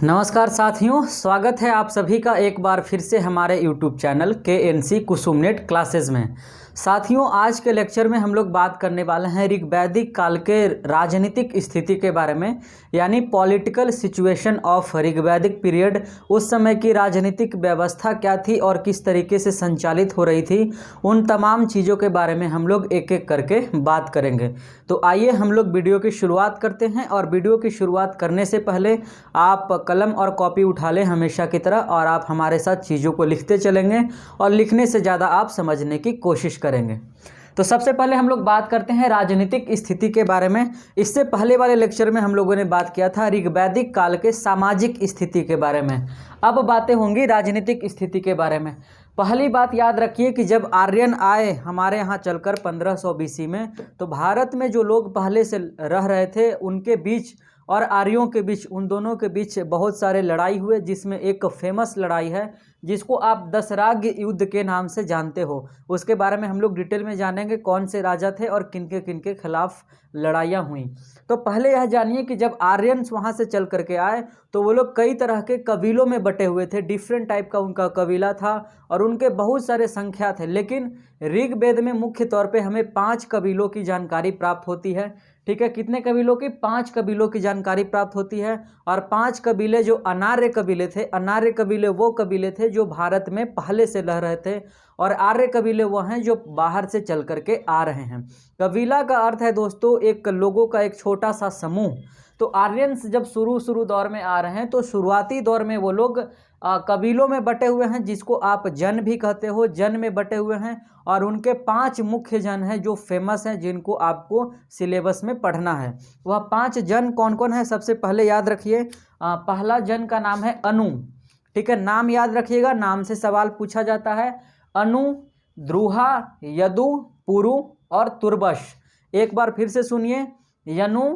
नमस्कार साथियों, स्वागत है आप सभी का एक बार फिर से हमारे YouTube चैनल KNC कुसुमनेट क्लासेस में। साथियों, आज के लेक्चर में हम लोग बात करने वाले हैं ऋग्वैदिक काल के राजनीतिक स्थिति के बारे में, यानी पॉलिटिकल सिचुएशन ऑफ ऋग्वैदिक पीरियड। उस समय की राजनीतिक व्यवस्था क्या थी और किस तरीके से संचालित हो रही थी, उन तमाम चीज़ों के बारे में हम लोग एक एक करके बात करेंगे। तो आइए हम लोग वीडियो की शुरुआत करते हैं। और वीडियो की शुरुआत करने से पहले आप कलम और कॉपी उठा लें हमेशा की तरह, और आप हमारे साथ चीज़ों को लिखते चलेंगे और लिखने से ज़्यादा आप समझने की कोशिश करेंगे। तो सबसे पहले हम लोग बात करते हैं राजनीतिक स्थिति के बारे में। इससे पहले वाले लेक्चर में हम लोगों ने बात किया था ऋग्वैदिक काल के सामाजिक स्थिति के बारे में। अब बातें होंगी राजनीतिक स्थिति के बारे में। पहली बात याद रखिए कि जब आर्यन आए हमारे यहाँ चलकर 1500 BC में, तो भारत में जो लोग पहले से रह रहे थे उनके बीच और आर्यों के बीच, उन दोनों के बीच बहुत सारे लड़ाई हुए, जिसमें एक फेमस लड़ाई है जिसको आप दशराग्य युद्ध के नाम से जानते हो। उसके बारे में हम लोग डिटेल में जानेंगे, कौन से राजा थे और किनके खिलाफ लड़ाइयाँ हुई। तो पहले यह जानिए कि जब आर्यंस वहाँ से चल करके आए तो वो लोग कई तरह के कबीलों में बटे हुए थे। डिफरेंट टाइप का उनका कबीला था और उनके बहुत सारे संख्या थे। लेकिन ऋग्वेद में मुख्य तौर पे हमें 5 कबीलों की जानकारी प्राप्त होती है। ठीक है, कितने कबीलों की? 5 कबीलों की जानकारी प्राप्त होती है। और 5 कबीले जो अनार्य कबीले थे, अनार्य कबीले वो कबीले थे जो भारत में पहले से रह रहे थे, और आर्य कबीले वो हैं जो बाहर से चल करके आ रहे हैं। कबीला का अर्थ है दोस्तों एक लोगों का एक छोटा सा समूह। तो आर्यंस जब शुरू दौर में आ रहे हैं तो शुरुआती दौर में वो लोग कबीलों में बटे हुए हैं, जिसको आप जन भी कहते हो, जन में बटे हुए हैं। और उनके 5 मुख्य जन हैं जो फेमस हैं, जिनको आपको सिलेबस में पढ़ना है। वह 5 जन कौन कौन है? सबसे पहले याद रखिए, पहला जन का नाम है अनु। ठीक है, नाम याद रखिएगा, नाम से सवाल पूछा जाता है। अनु, द्रुहा, यदु, पुरु और तुर्बश। एक बार फिर से सुनिए, यनु,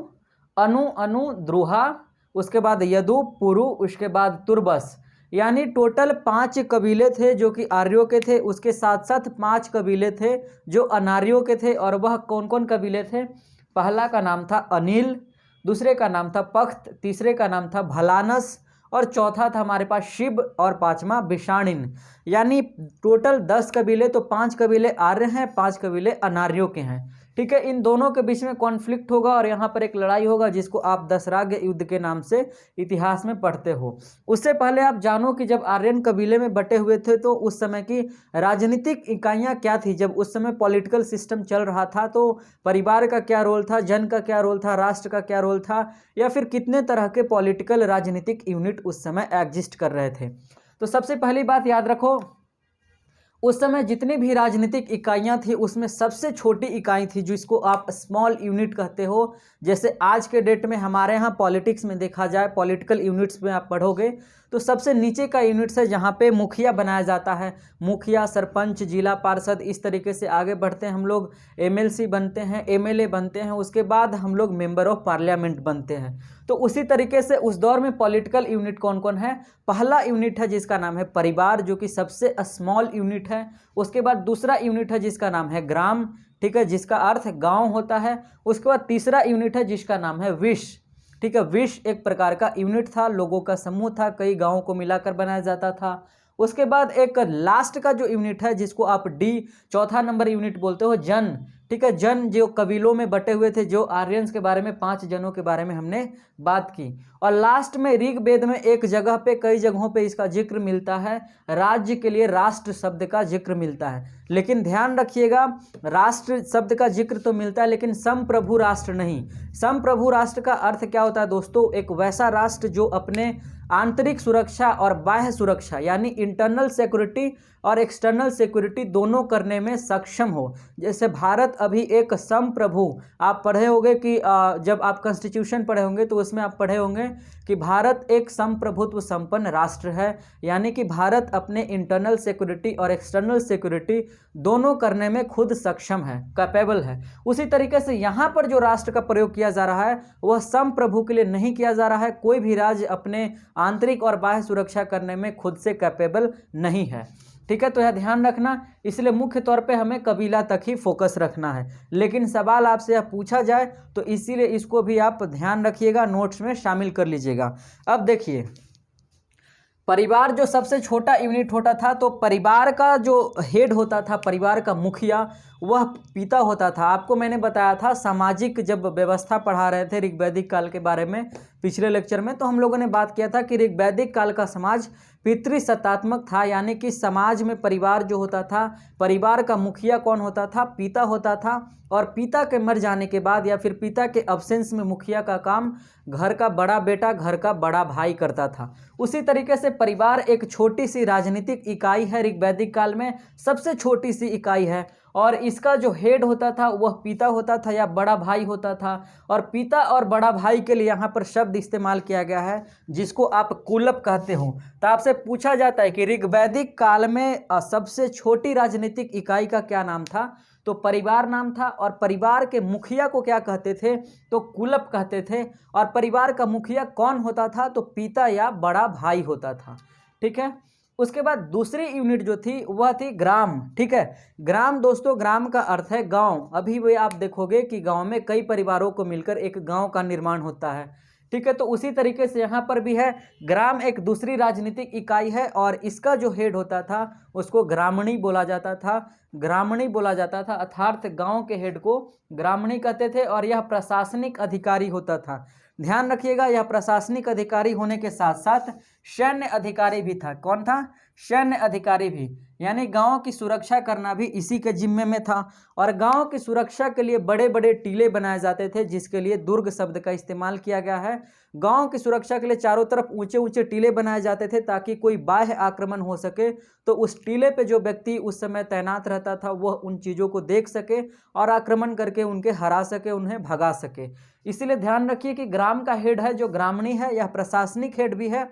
अनु, द्रुहा, उसके बाद यदु, पुरु, उसके बाद तुर्बस। यानी टोटल 5 कबीले थे जो कि आर्यों के थे। उसके साथ साथ 5 कबीले थे जो अनार्यों के थे। और वह कौन कौन कबीले थे? पहला का नाम था अनिल, दूसरे का नाम था पख्त, तीसरे का नाम था भलानस, और चौथा था हमारे पास शिव, और 5वां विषाणिन। यानी टोटल 10 कबीले। तो 5 कबीले आर्य हैं, 5 कबीले अनार्यों के हैं। ठीक है, इन दोनों के बीच में कॉन्फ्लिक्ट होगा और यहाँ पर एक लड़ाई होगा जिसको आप दशराग्य युद्ध के नाम से इतिहास में पढ़ते हो। उससे पहले आप जानो कि जब आर्यन कबीले में बटे हुए थे तो उस समय की राजनीतिक इकाइयाँ क्या थी। जब उस समय पॉलिटिकल सिस्टम चल रहा था तो परिवार का क्या रोल था, जन का क्या रोल था, राष्ट्र का क्या रोल था, या फिर कितने तरह के पॉलिटिकल राजनीतिक यूनिट उस समय एग्जिस्ट कर रहे थे। तो सबसे पहली बात याद रखो, उस समय जितनी भी राजनीतिक इकाइयाँ थी उसमें सबसे छोटी इकाई थी जिसको आप स्मॉल यूनिट कहते हो। जैसे आज के डेट में हमारे यहाँ पॉलिटिक्स में देखा जाए, पॉलिटिकल यूनिट्स में आप पढ़ोगे तो सबसे नीचे का यूनिट्स है जहाँ पे मुखिया बनाया जाता है। मुखिया, सरपंच, जिला पार्षद, इस तरीके से आगे बढ़ते हैं हम लोग। MLC बनते हैं, MLA बनते हैं, उसके बाद हम लोग मेंबर ऑफ पार्लियामेंट बनते हैं। तो उसी तरीके से उस दौर में पॉलिटिकल यूनिट कौन कौन है? पहला यूनिट है जिसका नाम है परिवार, जो कि सबसे स्मॉल यूनिट है। उसके बाद दूसरा यूनिट है जिसका नाम है ग्राम, ठीक है, जिसका अर्थ गांव होता है। उसके बाद तीसरा यूनिट है जिसका नाम है विश। ठीक है, विश एक प्रकार का यूनिट था, लोगों का समूह था, कई गांवों को मिलाकर बनाया जाता था। उसके बाद एक लास्ट का जो यूनिट है जिसको आप D, चौथा नंबर यूनिट बोलते हो, जन। ठीक है, जन जो कबीलों में बटे हुए थे, जो आर्यंस के बारे में 5 जनों के बारे में हमने बात की। और लास्ट में ऋग्वेद में एक जगह पे, कई जगहों पे इसका जिक्र मिलता है, राज्य के लिए राष्ट्र शब्द का जिक्र मिलता है। लेकिन ध्यान रखिएगा, राष्ट्र शब्द का जिक्र तो मिलता है लेकिन संप्रभु राष्ट्र नहीं। संप्रभु राष्ट्र का अर्थ क्या होता है दोस्तों? एक वैसा राष्ट्र जो अपने आंतरिक सुरक्षा और बाह्य सुरक्षा, यानी इंटरनल सिक्योरिटी और एक्सटर्नल सिक्योरिटी दोनों करने में सक्षम हो। जैसे भारत अभी एक संप्रभु, आप पढ़े होंगे कि जब आप कॉन्स्टिट्यूशन पढ़े होंगे तो उसमें आप पढ़े होंगे कि भारत एक संप्रभुत्व संपन्न राष्ट्र है। यानी कि भारत अपने इंटरनल सिक्योरिटी और एक्सटर्नल सिक्योरिटी दोनों करने में खुद सक्षम है, कैपेबल है। उसी तरीके से यहाँ पर जो राष्ट्र का प्रयोग किया जा रहा है वह संप्रभु के लिए नहीं किया जा रहा है। कोई भी राज्य अपने आंतरिक और बाह्य सुरक्षा करने में खुद से कैपेबल नहीं है। ठीक है, तो यह ध्यान रखना। इसलिए मुख्य तौर पे हमें कबीला तक ही फोकस रखना है। लेकिन सवाल आपसे यह पूछा जाए तो इसीलिए इसको भी आप ध्यान रखिएगा, नोट्स में शामिल कर लीजिएगा। अब देखिए, परिवार जो सबसे छोटा यूनिट होता था, तो परिवार का जो हेड होता था, परिवार का मुखिया, वह पिता होता था। आपको मैंने बताया था सामाजिक जब व्यवस्था पढ़ा रहे थे ऋग्वैदिक काल के बारे में पिछले लेक्चर में, तो हम लोगों ने बात किया था कि ऋग्वैदिक काल का समाज पितृसत्तात्मक था, यानी कि समाज में परिवार जो होता था, परिवार का मुखिया कौन होता था, पिता होता था। और पिता के मर जाने के बाद या फिर पिता के अब्सेंस में मुखिया का काम घर का बड़ा बेटा, घर का बड़ा भाई करता था। उसी तरीके से परिवार एक छोटी सी राजनीतिक इकाई है, ऋग्वैदिक काल में सबसे छोटी सी इकाई है, और इसका जो हेड होता था वह पिता होता था या बड़ा भाई होता था। और पिता और बड़ा भाई के लिए यहाँ पर शब्द इस्तेमाल किया गया है जिसको आप कुलप कहते हो। तो आपसे पूछा जाता है कि ऋग्वैदिक काल में सबसे छोटी राजनीतिक इकाई का क्या नाम था, तो परिवार नाम था। और परिवार के मुखिया को क्या कहते थे, तो कुलप कहते थे। और परिवार का मुखिया कौन होता था, तो पिता या बड़ा भाई होता था। ठीक है। उसके बाद दूसरी यूनिट जो थी वह थी ग्राम। ठीक है। ग्राम दोस्तों, ग्राम का अर्थ है गांव। अभी भी आप देखोगे कि गांव में कई परिवारों को मिलकर एक गांव का निर्माण होता है। ठीक है। तो उसी तरीके से यहाँ पर भी है, ग्राम एक दूसरी राजनीतिक इकाई है और इसका जो हेड होता था उसको ग्रामणी बोला जाता था। ग्रामणी बोला जाता था, अर्थात गांव के हेड को ग्रामणी कहते थे। और यह प्रशासनिक अधिकारी होता था। ध्यान रखिएगा, यह प्रशासनिक अधिकारी होने के साथ साथ सैन्य अधिकारी भी था। कौन था? सैन्य अधिकारी भी, यानी गांव की सुरक्षा करना भी इसी के जिम्मे में था। और गांव की सुरक्षा के लिए बड़े बड़े टीले बनाए जाते थे, जिसके लिए दुर्ग शब्द का इस्तेमाल किया गया है। गांव की सुरक्षा के लिए चारों तरफ ऊंचे ऊंचे टीले बनाए जाते थे ताकि कोई बाह्य आक्रमण हो सके तो उस टीले पे जो व्यक्ति उस समय तैनात रहता था वह उन चीज़ों को देख सके और आक्रमण करके उनके हरा सके, उन्हें भगा सके। इसीलिए ध्यान रखिए कि ग्राम का हेड है जो ग्रामणी है, यह प्रशासनिक हेड भी है,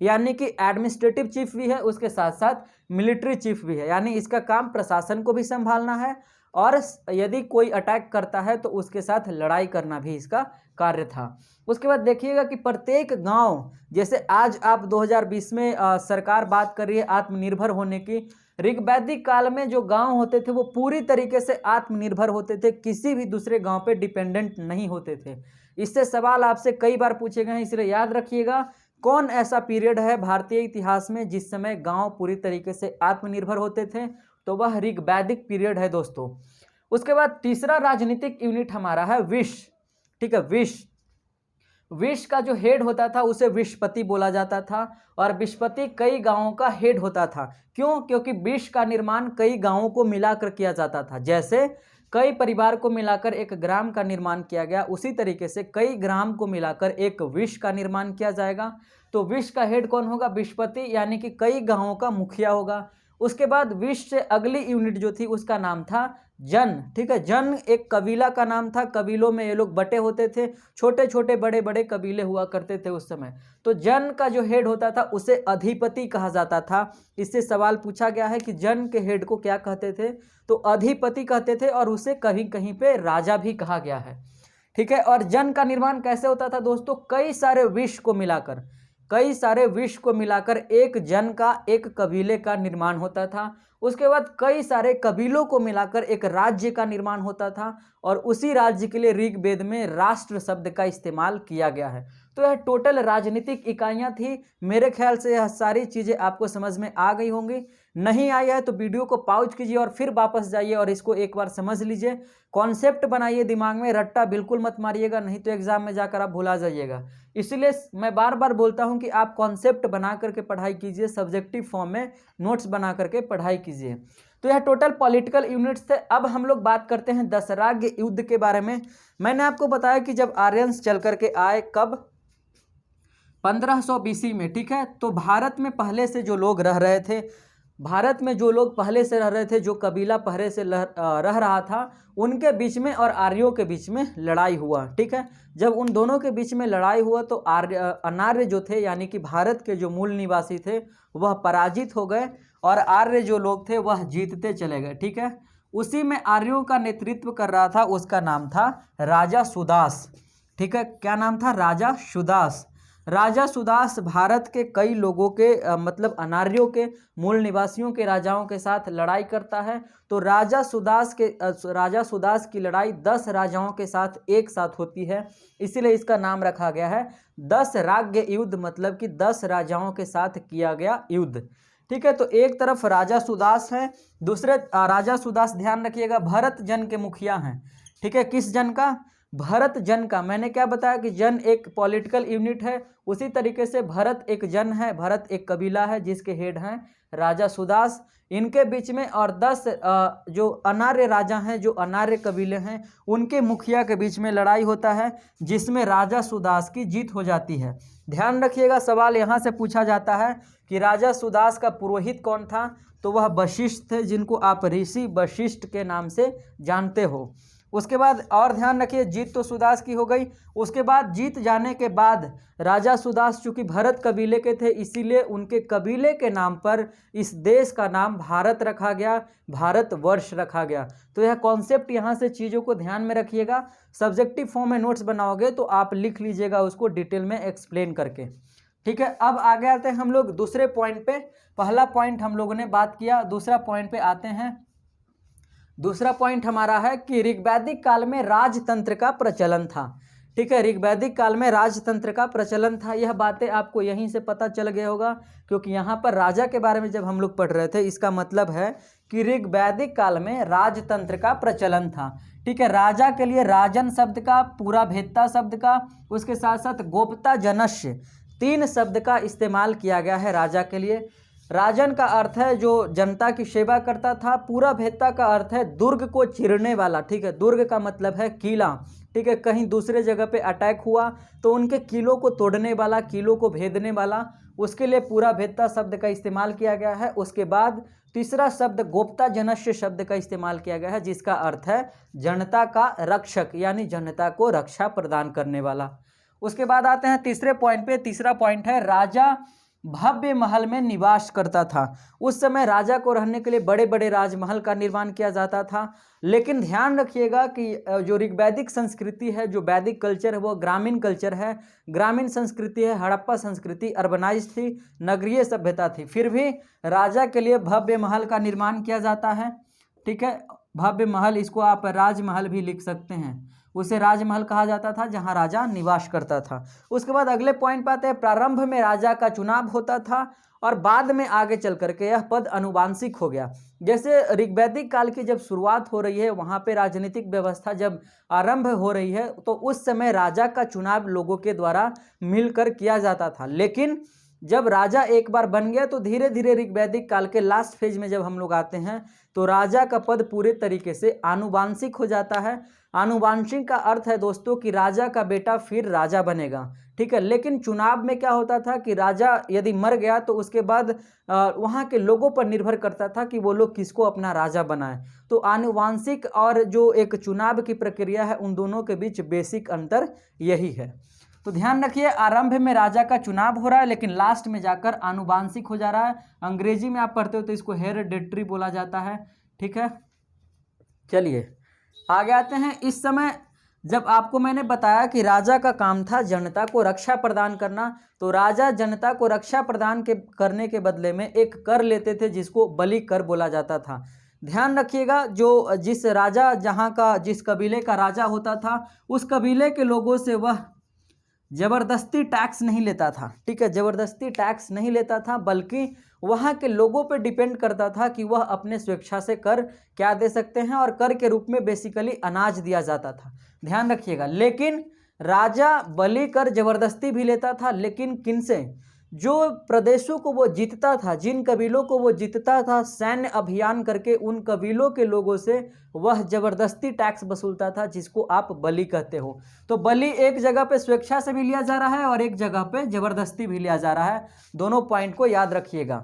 यानी कि एडमिनिस्ट्रेटिव चीफ भी है, उसके साथ साथ मिलिट्री चीफ भी है, यानी इसका काम प्रशासन को भी संभालना है और यदि कोई अटैक करता है तो उसके साथ लड़ाई करना भी इसका कार्य था। उसके बाद देखिएगा कि प्रत्येक गांव, जैसे आज आप 2020 में सरकार बात कर रही है आत्मनिर्भर होने की, ऋग्वैदिक काल में जो गांव होते थे वो पूरी तरीके से आत्मनिर्भर होते थे, किसी भी दूसरे गांव पे डिपेंडेंट नहीं होते थे। इससे सवाल आपसे कई बार पूछे गए हैं, इसलिए याद रखिएगा कौन ऐसा पीरियड है भारतीय इतिहास में जिस समय गांव पूरी तरीके से आत्मनिर्भर होते थे, तो वह ऋग्वैदिक पीरियड है दोस्तों। उसके बाद तीसरा राजनीतिक यूनिट हमारा है विश। ठीक है, विश। विश का जो हेड होता था उसे विशपति बोला जाता था और विशपति कई गांवों का हेड होता था। क्यों? क्योंकि विश का निर्माण कई गांवों को मिलाकर किया जाता था। जैसे कई परिवार को मिलाकर एक ग्राम का निर्माण किया गया, उसी तरीके से कई ग्राम को मिलाकर एक विश का निर्माण किया जाएगा। तो विश का हेड कौन होगा? विशपति, यानी कि कई गांवों का मुखिया होगा। उसके बाद विश से अगली यूनिट जो थी उसका नाम था जन। ठीक है, जन एक कबीला का नाम था, कबीलों में ये लोग बटे होते थे, छोटे छोटे बड़े बड़े कबीले हुआ करते थे उस समय। तो जन का जो हेड होता था उसे अधिपति कहा जाता था। इससे सवाल पूछा गया है कि जन के हेड को क्या कहते थे, तो अधिपति कहते थे और उसे कहीं कहीं पे राजा भी कहा गया है। ठीक है, और जन का निर्माण कैसे होता था दोस्तों? कई सारे विश को मिलाकर एक जन का, एक कबीले का निर्माण होता था। उसके बाद कई सारे कबीलों को मिलाकर एक राज्य का निर्माण होता था और उसी राज्य के लिए ऋग्वेद में राष्ट्र शब्द का इस्तेमाल किया गया है। तो यह टोटल राजनीतिक इकाइयां थी। मेरे ख्याल से यह सारी चीज़ें आपको समझ में आ गई होंगी। नहीं आई है तो वीडियो को पॉज कीजिए और फिर वापस जाइए और इसको एक बार समझ लीजिए, कॉन्सेप्ट बनाइए दिमाग में, रट्टा बिल्कुल मत मारिएगा, नहीं तो एग्जाम में जाकर आप भुला जाइएगा। इसलिए मैं बार बार बोलता हूं कि आप कॉन्सेप्ट बना करके पढ़ाई कीजिए, सब्जेक्टिव फॉर्म में नोट्स बना करके पढ़ाई कीजिए। तो यह टोटल पॉलिटिकल यूनिट्स थे। अब हम लोग बात करते हैं दशराग्य युद्ध के बारे में। मैंने आपको बताया कि जब आर्यंस चल करके आए, कब? 1500 BC में। ठीक है, तो भारत में पहले से जो लोग रह रहे थे, जो कबीला पहले से रह रहा था, उनके बीच में और आर्यों के बीच में लड़ाई हुआ। ठीक है, जब उन दोनों के बीच में लड़ाई हुआ तो अनार्य जो थे, यानी कि भारत के जो मूल निवासी थे, वह पराजित हो गए और आर्य जो लोग थे वह जीतते चले गए। ठीक है, उसी में आर्यों का नेतृत्व कर रहा था, उसका नाम था राजा सुदास। ठीक है, क्या नाम था? राजा सुदास। राजा सुदास भारत के कई लोगों के मतलब अनार्यों के मूल निवासियों के राजाओं के साथ लड़ाई करता है। तो राजा सुदास की लड़ाई 10 राजाओं के साथ एक साथ होती है, इसीलिए इसका नाम रखा गया है 10 राज्य युद्ध, मतलब कि 10 राजाओं के साथ किया गया युद्ध। ठीक है, तो एक तरफ राजा सुदास है, दूसरे राजा सुदास ध्यान रखिएगा भरत जन के मुखिया हैं। ठीक है, किस जन का? भरत जन का। मैंने क्या बताया कि जन एक पॉलिटिकल यूनिट है, उसी तरीके से भरत एक जन है, भरत एक कबीला है जिसके हेड हैं राजा सुदास। इनके बीच में और 10 जो अनार्य राजा हैं, जो अनार्य कबीले हैं, उनके मुखिया के बीच में लड़ाई होता है, जिसमें राजा सुदास की जीत हो जाती है। ध्यान रखिएगा, सवाल यहाँ से पूछा जाता है कि राजा सुदास का पुरोहित कौन था? तो वह वशिष्ठ थे, जिनको आप ऋषि वशिष्ठ के नाम से जानते हो। उसके बाद और ध्यान रखिए, जीत तो सुदास की हो गई। उसके बाद जीत जाने के बाद राजा सुदास चूंकि भरत कबीले के थे, इसीलिए उनके कबीले के नाम पर इस देश का नाम भारत रखा गया, भारतवर्ष रखा गया। तो यह कॉन्सेप्ट यहाँ से चीज़ों को ध्यान में रखिएगा। सब्जेक्टिव फॉर्म में नोट्स बनाओगे तो आप लिख लीजिएगा उसको डिटेल में एक्सप्लेन करके। ठीक है, अब आगे आते हैं हम लोग दूसरे पॉइंट पे। पहला पॉइंट हम लोगों ने बात किया, दूसरा पॉइंट पे आते हैं। दूसरा पॉइंट हमारा है कि ऋग्वैदिक काल में राजतंत्र का प्रचलन था। ठीक है, ऋग्वैदिक काल में राजतंत्र का प्रचलन था। यह बातें आपको यहीं से पता चल गया होगा, क्योंकि यहाँ पर राजा के बारे में जब हम लोग पढ़ रहे थे, इसका मतलब है कि ऋग्वैदिक काल में राजतंत्र का प्रचलन था। ठीक है, राजा के लिए राजन शब्द का, पूरा भेत्ता शब्द का, उसके साथ साथ गोप्ता जनस्य 3 शब्द का इस्तेमाल किया गया है राजा के लिए। राजन का अर्थ है जो जनता की सेवा करता था, पूरा भेत्ता का अर्थ है दुर्ग को चीरने वाला। ठीक है, दुर्ग का मतलब है किला। ठीक है, कहीं दूसरे जगह पे अटैक हुआ तो उनके किलों को तोड़ने वाला, किलों को भेदने वाला, उसके लिए पूरा भेत्ता शब्द का इस्तेमाल किया गया है। उसके बाद तीसरा शब्द गोप्ता जनस्य शब्द का इस्तेमाल किया गया है, जिसका अर्थ है जनता का रक्षक, यानी जनता को रक्षा प्रदान करने वाला। उसके बाद आते हैं तीसरे पॉइंट पे। तीसरा पॉइंट है राजा भव्य महल में निवास करता था। उस समय राजा को रहने के लिए बड़े बड़े राजमहल का निर्माण किया जाता था। लेकिन ध्यान रखिएगा कि जो ऋग्वैदिक संस्कृति है, जो वैदिक कल्चर है, वो ग्रामीण कल्चर है, ग्रामीण संस्कृति है। हड़प्पा संस्कृति अर्बनाइज थी, नगरीय सभ्यता थी। फिर भी राजा के लिए भव्य महल का निर्माण किया जाता है। ठीक है, भव्य महल, इसको आप राजमहल भी लिख सकते हैं। उसे राजमहल कहा जाता था जहां राजा निवास करता था। उसके बाद अगले पॉइंट पे आते हैं। प्रारंभ में राजा का चुनाव होता था और बाद में आगे चल करके यह पद अनुवांशिक हो गया। जैसे ऋग्वैदिक काल की जब शुरुआत हो रही है, वहां पे राजनीतिक व्यवस्था जब आरंभ हो रही है, तो उस समय राजा का चुनाव लोगों के द्वारा मिलकर किया जाता था। लेकिन जब राजा एक बार बन गया तो धीरे धीरे ऋग्वैदिक काल के लास्ट फेज में जब हम लोग आते हैं तो राजा का पद पूरे तरीके से आनुवांशिक हो जाता है। आनुवांशिक का अर्थ है दोस्तों कि राजा का बेटा फिर राजा बनेगा। ठीक है, लेकिन चुनाव में क्या होता था कि राजा यदि मर गया तो उसके बाद वहाँ के लोगों पर निर्भर करता था कि वो लोग किसको अपना राजा बनाए। तो आनुवांशिक और जो एक चुनाव की प्रक्रिया है, उन दोनों के बीच बेसिक अंतर यही है। तो ध्यान रखिए, आरंभ में राजा का चुनाव हो रहा है, लेकिन लास्ट में जाकर आनुवांशिक हो जा रहा है। अंग्रेजी में आप पढ़ते हो तो इसको हेरेडिटरी बोला जाता है। ठीक है, चलिए आगे आते हैं। इस समय जब आपको मैंने बताया कि राजा का काम था जनता को रक्षा प्रदान करना, तो राजा जनता को रक्षा प्रदान करने के बदले में एक कर लेते थे, जिसको बलि कर बोला जाता था। ध्यान रखिएगा, जो जिस राजा जहाँ का जिस कबीले का राजा होता था, उस कबीले के लोगों से वह जबरदस्ती टैक्स नहीं लेता था। ठीक है, जबरदस्ती टैक्स नहीं लेता था, बल्कि वहाँ के लोगों पे डिपेंड करता था कि वह अपने स्वेच्छा से कर क्या दे सकते हैं, और कर के रूप में बेसिकली अनाज दिया जाता था। ध्यान रखिएगा, लेकिन राजा बलि कर जबरदस्ती भी लेता था, लेकिन किनसे? जो प्रदेशों को वो जीतता था, जिन कबीलों को वो जीतता था, सैन्य अभियान करके उन कबीलों के लोगों से वह जबरदस्ती टैक्स वसूलता था, जिसको आप बलि कहते हो। तो बलि एक जगह पे स्वेच्छा से भी लिया जा रहा है और एक जगह पे जबरदस्ती भी लिया जा रहा है। दोनों पॉइंट को याद रखिएगा।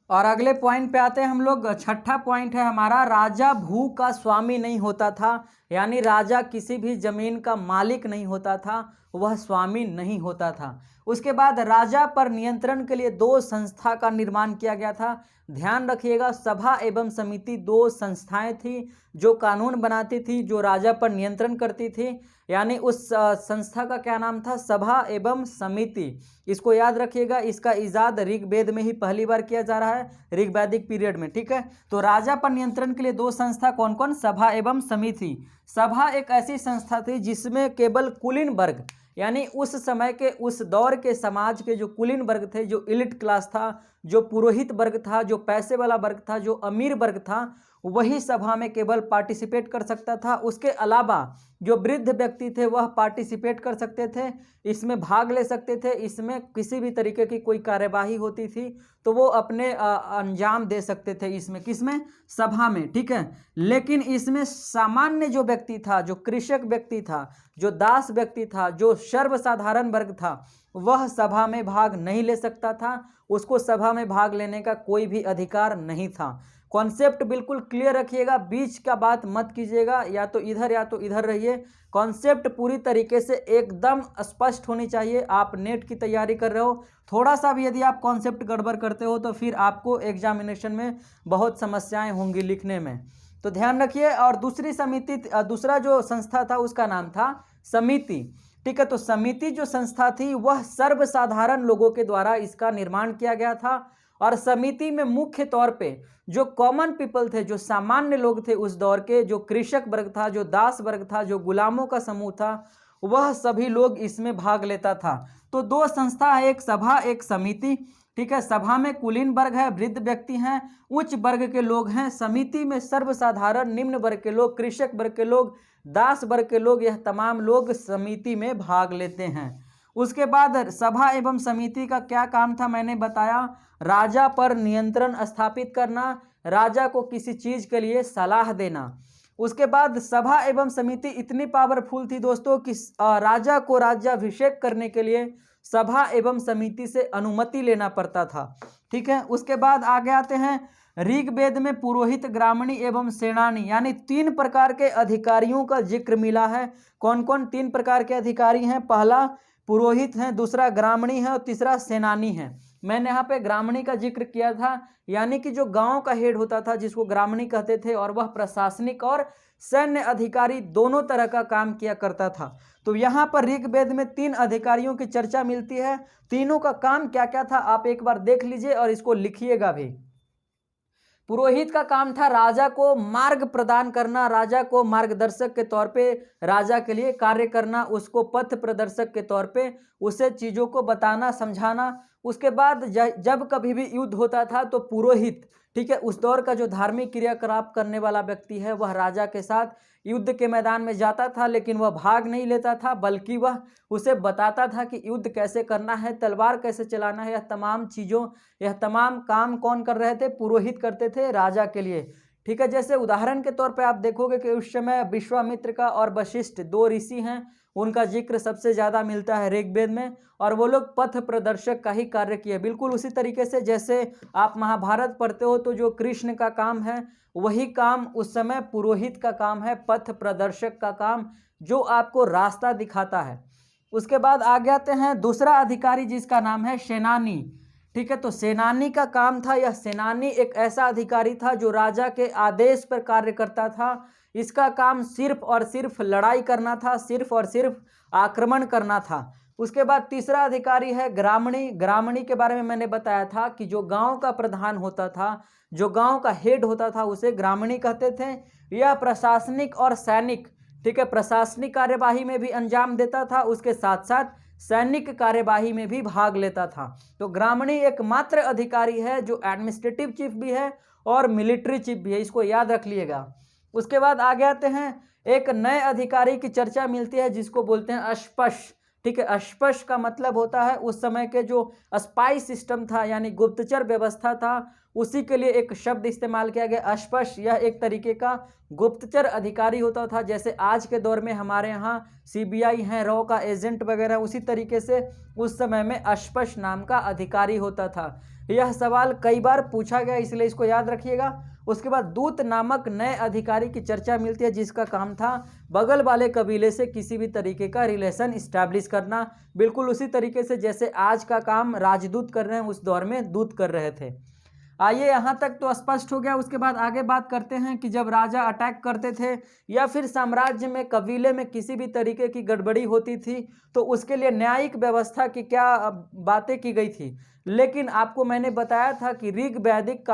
और अगले पॉइंट पे आते हैं हम लोग। छठा पॉइंट है हमारा, राजा भू का स्वामी नहीं होता था, यानी राजा किसी भी जमीन का मालिक नहीं होता था, वह स्वामी नहीं होता था। उसके बाद राजा पर नियंत्रण के लिए 2 संस्था का निर्माण किया गया था। ध्यान रखिएगा, सभा एवं समिति 2 संस्थाएं थी जो कानून बनाती थी, जो राजा पर नियंत्रण करती थी। यानी उस संस्था का क्या नाम था, सभा एवं समिति। इसको याद रखिएगा। इसका इजाद ऋग्वेद में ही पहली बार किया जा रहा है, ऋग्वैदिक पीरियड में। ठीक है, तो राजा पर नियंत्रण के लिए दो संस्था कौन कौन, सभा एवं समिति। सभा एक ऐसी संस्था थी जिसमें केवल कुलीन वर्ग, यानी उस समय के उस दौर के समाज के जो कुलीन वर्ग थे, जो इलिट क्लास था, जो पुरोहित वर्ग था, जो पैसे वाला वर्ग था, जो अमीर वर्ग था, वही सभा में केवल पार्टिसिपेट कर सकता था। उसके अलावा जो वृद्ध व्यक्ति थे वह पार्टिसिपेट कर सकते थे, इसमें भाग ले सकते थे। इसमें किसी भी तरीके की कोई कार्यवाही होती थी तो वो अपने अंजाम दे सकते थे इसमें, किसमें, सभा में। ठीक है, लेकिन इसमें सामान्य जो व्यक्ति था, जो कृषक व्यक्ति था, जो दास व्यक्ति था, जो सर्वसाधारण वर्ग था, वह सभा में भाग नहीं ले सकता था। उसको सभा में भाग लेने का कोई भी अधिकार नहीं था। कॉन्सेप्ट बिल्कुल क्लियर रखिएगा, बीच का बात मत कीजिएगा, या तो इधर रहिए। कॉन्सेप्ट पूरी तरीके से एकदम स्पष्ट होनी चाहिए। आप नेट की तैयारी कर रहे हो, थोड़ा सा भी यदि आप कॉन्सेप्ट गड़बड़ करते हो तो फिर आपको एग्जामिनेशन में बहुत समस्याएं होंगी लिखने में, तो ध्यान रखिए। और दूसरी समिति, दूसरा जो संस्था था उसका नाम था समिति। ठीक है, तो समिति जो संस्था थी वह सर्वसाधारण लोगों के द्वारा इसका निर्माण किया गया था। और समिति में मुख्य तौर पे जो कॉमन पीपल थे, जो सामान्य लोग थे उस दौर के, जो कृषक वर्ग था, जो दास वर्ग था, जो गुलामों का समूह था, वह सभी लोग इसमें भाग लेता था। तो दो संस्था है, एक सभा एक समिति। ठीक है, सभा में कुलीन वर्ग है, वृद्ध व्यक्ति हैं, उच्च वर्ग के लोग हैं। समिति में सर्वसाधारण निम्न वर्ग के लोग, कृषक वर्ग के लोग, दास वर्ग के लोग, यह तमाम लोग समिति में भाग लेते हैं। उसके बाद सभा एवं समिति का क्या काम था, मैंने बताया, राजा पर नियंत्रण स्थापित करना, राजा को किसी चीज के लिए सलाह देना। उसके बाद सभा एवं समिति इतनी पावरफुल थी दोस्तों कि राजा को राज्याभिषेक करने के लिए सभा एवं समिति से अनुमति लेना पड़ता था। ठीक है, उसके बाद आगे आते हैं ऋग्वेद में पुरोहित, ग्रामणी एवं सेनानी, यानी तीन प्रकार के अधिकारियों का जिक्र मिला है। कौन कौन तीन प्रकार के अधिकारी हैं, पहला पुरोहित है, दूसरा ग्रामणी है और तीसरा सेनानी है। मैंने यहाँ पे ग्रामणी का जिक्र किया था, यानी कि जो गांव का हेड होता था जिसको ग्रामणी कहते थे, और वह प्रशासनिक और सैन्य अधिकारी दोनों तरह का काम किया करता था। तो यहाँ पर ऋग्वेद में तीन अधिकारियों की चर्चा मिलती है। तीनों का काम क्या क्या था आप एक बार देख लीजिए और इसको लिखिएगा भी। पुरोहित का काम था राजा को मार्ग प्रदान करना, राजा को मार्गदर्शक के तौर पे राजा के लिए कार्य करना, उसको पथ प्रदर्शक के तौर पे उसे चीज़ों को बताना, समझाना। उसके बाद जब कभी भी युद्ध होता था तो पुरोहित, ठीक है, उस दौर का जो धार्मिक क्रियाकलाप करने वाला व्यक्ति है, वह राजा के साथ युद्ध के मैदान में जाता था, लेकिन वह भाग नहीं लेता था, बल्कि वह उसे बताता था कि युद्ध कैसे करना है, तलवार कैसे चलाना है। यह तमाम काम कौन कर रहे थे, पुरोहित करते थे राजा के लिए। ठीक है, जैसे उदाहरण के तौर पे आप देखोगे कि उस समय विश्वामित्र का और वशिष्ठ दो ऋषि हैं, उनका जिक्र सबसे ज़्यादा मिलता है ऋग्वेद में, और वो लोग पथ प्रदर्शक का ही कार्य किए। बिल्कुल उसी तरीके से जैसे आप महाभारत पढ़ते हो तो जो कृष्ण का काम है वही काम उस समय पुरोहित का काम है, पथ प्रदर्शक का काम, जो आपको रास्ता दिखाता है। उसके बाद आगे आते हैं दूसरा अधिकारी जिसका नाम है सेनानी। ठीक है, तो सेनानी का काम था, यह सेनानी एक ऐसा अधिकारी था जो राजा के आदेश पर कार्य करता था। इसका काम सिर्फ और सिर्फ लड़ाई करना था, सिर्फ और सिर्फ आक्रमण करना था। उसके बाद तीसरा अधिकारी है ग्रामणी। ग्रामणी के बारे में मैंने बताया था कि जो गांव का प्रधान होता था, जो गांव का हेड होता था, उसे ग्रामणी कहते थे। यह प्रशासनिक और सैनिक, ठीक है, प्रशासनिक कार्यवाही में भी अंजाम देता था, उसके साथ साथ सैनिक कार्यवाही में भी भाग लेता था। तो ग्रामणी एकमात्र अधिकारी है जो एडमिनिस्ट्रेटिव चीफ भी है और मिलिट्री चीफ भी है, इसको याद रख लीजिएगा। उसके बाद आगे आते हैं, एक नए अधिकारी की चर्चा मिलती है जिसको बोलते हैं अस्पश। ठीक है, अस्पश का मतलब होता है उस समय के जो स्पाई सिस्टम था, यानी गुप्तचर व्यवस्था था, उसी के लिए एक शब्द इस्तेमाल किया गया अस्पश। यह एक तरीके का गुप्तचर अधिकारी होता था, जैसे आज के दौर में हमारे यहाँ सीबीआई हैं, रॉ का एजेंट वगैरह, उसी तरीके से उस समय में अस्पश नाम का अधिकारी होता था। यह सवाल कई बार पूछा गया, इसलिए इसको याद रखिएगा। उसके बाद दूत नामक नए अधिकारी की चर्चा मिलती है जिसका काम था बगल वाले कबीले से किसी भी तरीके का रिलेशन इस्टेब्लिश करना, बिल्कुल उसी तरीके से जैसे आज का काम राजदूत कर रहे हैं, उस दौर में दूत कर रहे थे। आइए, यहाँ तक तो स्पष्ट हो गया। उसके बाद आगे बात करते हैं कि जब राजा अटैक करते थे या फिर साम्राज्य में कबीले में किसी भी तरीके की गड़बड़ी होती थी तो उसके लिए न्यायिक व्यवस्था की क्या बातें की गई थी। लेकिन आपको मैंने बताया था कि ऋग वैदिक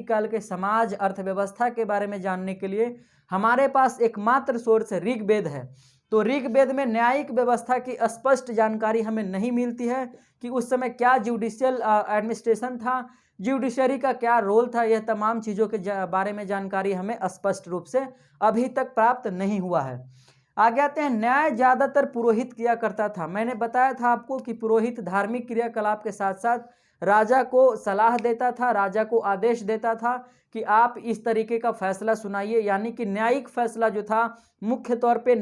काल के समाज अर्थव्यवस्था के बारे में जानने के लिए हमारे पास एकमात्र सोर्स ऋग्वेद है। तो ऋग्वेद में न्यायिक व्यवस्था की स्पष्ट जानकारी हमें नहीं मिलती है कि उस समय क्या जुडिशियल एडमिनिस्ट्रेशन था, जुडिशरी का क्या रोल था। यह तमाम चीज़ों के बारे में जानकारी हमें स्पष्ट रूप से अभी तक प्राप्त नहीं हुआ है। आगे आते हैं, न्याय ज़्यादातर पुरोहित किया करता था। मैंने बताया था आपको कि पुरोहित धार्मिक क्रियाकलाप के साथ साथ राजा को सलाह देता था, राजा को आदेश देता था कि आप इस तरीके का फैसला सुनाइए, यानी कि न्यायिक फैसला जो था मुख्य तौर पे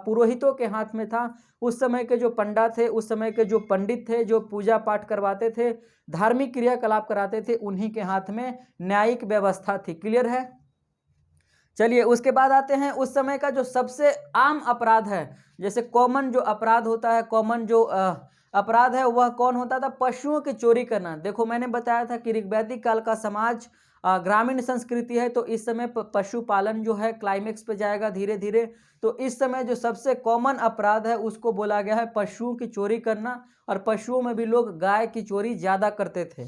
पुरोहितों के हाथ में था। उस समय के जो पंडा थे, उस समय के जो पंडित थे, जो पूजा पाठ करवाते थे, धार्मिक क्रियाकलाप कराते थे, उन्हीं के हाथ में न्यायिक व्यवस्था थी। क्लियर है? चलिए, उसके बाद आते हैं उस समय का जो सबसे आम अपराध है, जैसे कॉमन जो अपराध होता है, कॉमन जो अपराध है वह कौन होता था? पशुओं की चोरी करना। देखो, मैंने बताया था कि ऋग्वैदिक काल का समाज ग्रामीण संस्कृति है, तो इस समय पशुपालन जो है क्लाइमेक्स पे जाएगा धीरे धीरे। तो इस समय जो सबसे कॉमन अपराध है उसको बोला गया है पशुओं की चोरी करना, और पशुओं में भी लोग गाय की चोरी ज़्यादा करते थे।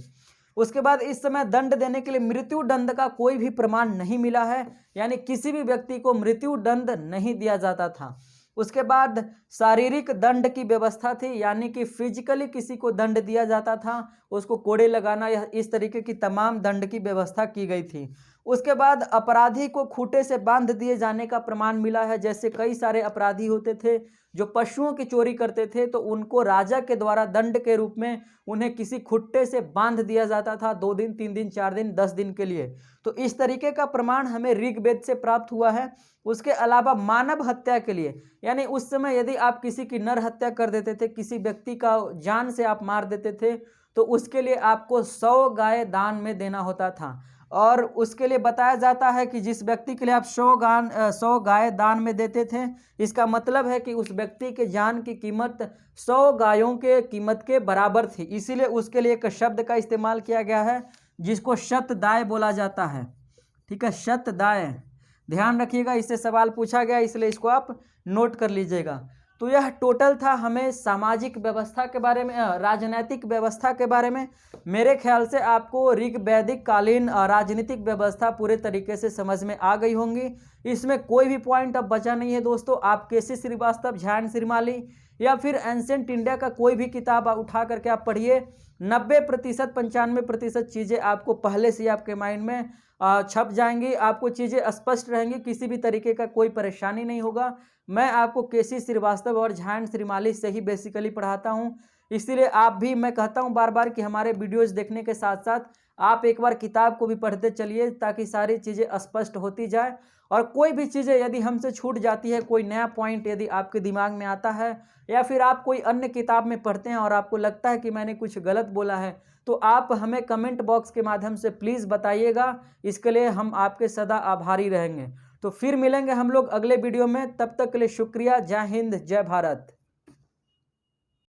उसके बाद इस समय दंड देने के लिए मृत्यु दंड का कोई भी प्रमाण नहीं मिला है, यानी किसी भी व्यक्ति को मृत्यु दंड नहीं दिया जाता था। उसके बाद शारीरिक दंड की व्यवस्था थी, यानी कि फिजिकली किसी को दंड दिया जाता था, उसको कोड़े लगाना या इस तरीके की तमाम दंड की व्यवस्था की गई थी। उसके बाद अपराधी को खूंटे से बांध दिए जाने का प्रमाण मिला है। जैसे कई सारे अपराधी होते थे जो पशुओं की चोरी करते थे, तो उनको राजा के द्वारा दंड के रूप में उन्हें किसी खुट्टे से बांध दिया जाता था 2 दिन, 3 दिन, 4 दिन, 10 दिन के लिए। तो इस तरीके का प्रमाण हमें ऋग्वेद से प्राप्त हुआ है। उसके अलावा मानव हत्या के लिए, यानी उस समय यदि आप किसी की नर हत्या कर देते थे, किसी व्यक्ति का जान से आप मार देते थे, तो उसके लिए आपको 100 गाय दान में देना होता था। और उसके लिए बताया जाता है कि जिस व्यक्ति के लिए आप 100 गाय दान में देते थे, इसका मतलब है कि उस व्यक्ति के जान की कीमत 100 गायों के कीमत के बराबर थी। इसीलिए उसके लिए एक शब्द का इस्तेमाल किया गया है जिसको शतदाय बोला जाता है। ठीक है, शतदाय, ध्यान रखिएगा, इससे सवाल पूछा गया, इसलिए इसको आप नोट कर लीजिएगा। तो यह टोटल था हमें सामाजिक व्यवस्था के बारे में, राजनीतिक व्यवस्था के बारे में। मेरे ख्याल से आपको ऋग्वैदिक कालीन राजनीतिक व्यवस्था पूरे तरीके से समझ में आ गई होंगी। इसमें कोई भी पॉइंट अब बचा नहीं है दोस्तों। आप केसी श्रीवास्तव, झैन श्रीमाली या फिर एंशिएंट इंडिया का कोई भी किताब उठा करके आप पढ़िए, 90%, 95% चीज़ें आपको पहले से आपके माइंड में छप जाएंगी, आपको चीज़ें स्पष्ट रहेंगी, किसी भी तरीके का कोई परेशानी नहीं होगा। मैं आपको केसी श्रीवास्तव और झैन श्रीमाली से ही बेसिकली पढ़ाता हूँ, इसीलिए आप भी, मैं कहता हूँ बार बार कि हमारे वीडियोज़ देखने के साथ साथ आप एक बार किताब को भी पढ़ते चलिए, ताकि सारी चीज़ें स्पष्ट होती जाए। और कोई भी चीज़ें यदि हमसे छूट जाती है, कोई नया पॉइंट यदि आपके दिमाग में आता है, या फिर आप कोई अन्य किताब में पढ़ते हैं और आपको लगता है कि मैंने कुछ गलत बोला है, तो आप हमें कमेंट बॉक्स के माध्यम से प्लीज़ बताइएगा। इसके लिए हम आपके सदा आभारी रहेंगे। तो फिर मिलेंगे हम लोग अगले वीडियो में, तब तक के लिए शुक्रिया। जय हिंद, जय भारत।